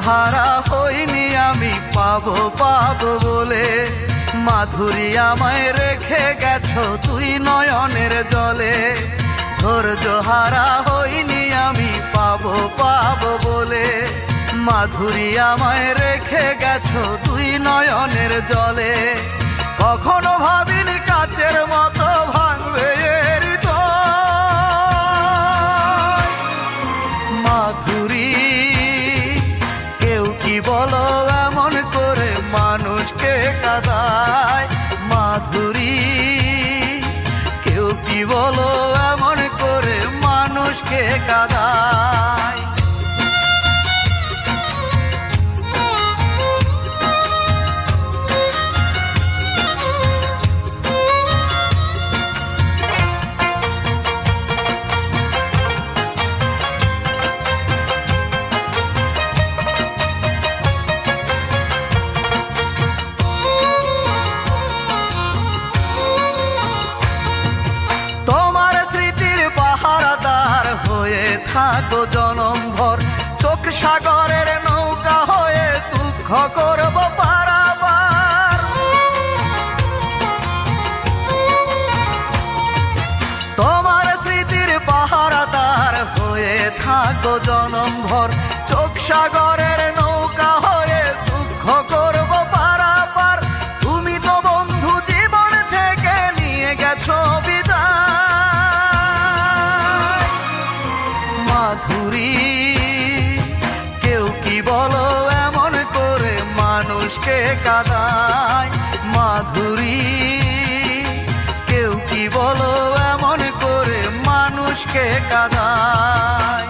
হারা হইনি আমি পাবো পাবো বলে, মাধুরী আমায় রেখে গেছো তুই নয়নের জলে। ধৈর্য হারা হইনি আমি পাবো পাবো বলে, মাধুরী আমায় রেখে গেছো তুই নয়নের জলে। কখনো ভাবিনি কাচের মতো ভাঙবে এর হৃদয়। মাধুরী কেউ কি বলো এমন করে মানুষকে কাঁদায়। মাধুরী কেউ কি বলো এমন করে মানুষকে কাঁদায়। থাকো জনম ভর চোখ সাগরের নৌকা হয়ে দুঃখ করব পারাবার। তোমার স্মৃতির পাহারাদার হয়ে থাকো জনম ভর চোখ সাগরের নৌকা হয়ে দুঃখ করব পারাবার। তুমি তো বন্ধু জীবন থেকে নিয়ে গেছো বিদায়। মাধুরী কেউ কি বলো এমন করে মানুষকে কাঁদায়। মাধুরী কেউ কি বলো এমন করে মানুষকে কাঁদায়।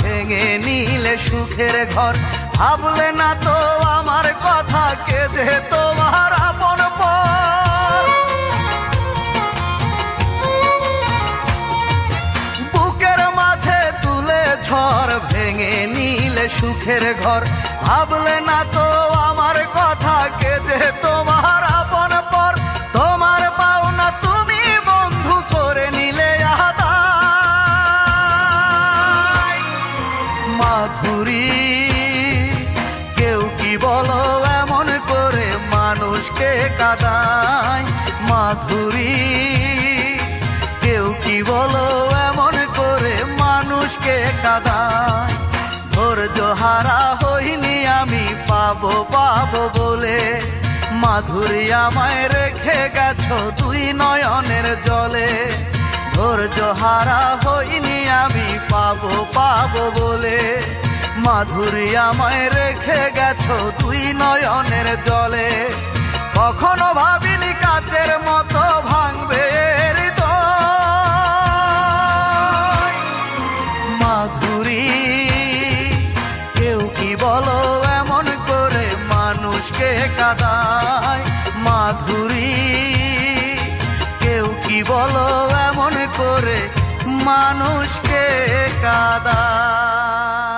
ভেঙে নিলে সুখের ঘর, ভাবলে না তো আমার কথা কেঁদে তোমার আপন পর। বুকের মাঝে তুলে ঝড় ভেঙে নিলে সুখের ঘর, ভাবলে না তো আমার কথা কেঁদে তোমার আপন পর। তোমার পাওনা তুমি বন্ধু করে নিলে মাধুরী কেউ কি বলো এমন করে মানুষকে কাঁদায়। মাধুরী কেউ কি বলো এমন করে মানুষকে কাঁদায়। ধৈর্য হারা হইনি আমি পাবো পাবো বলে, মাধুরী আমায় রেখে গেছো তুই নয়নের জলে। ধৈর্য হারা হইনি আমি পাবো পাবো বলে, মাধুরী আমায় রেখে গেছো তুই নয়নের জলে। কখনো ভাবিনি কাচের মতো ভাঙবে হৃদয়। মাধুরী কেউ কি বলো এমন করে মানুষকে কাঁদায়। মাধুরী কেউ কি বলো এমন করে মানুষকে কাঁদায়।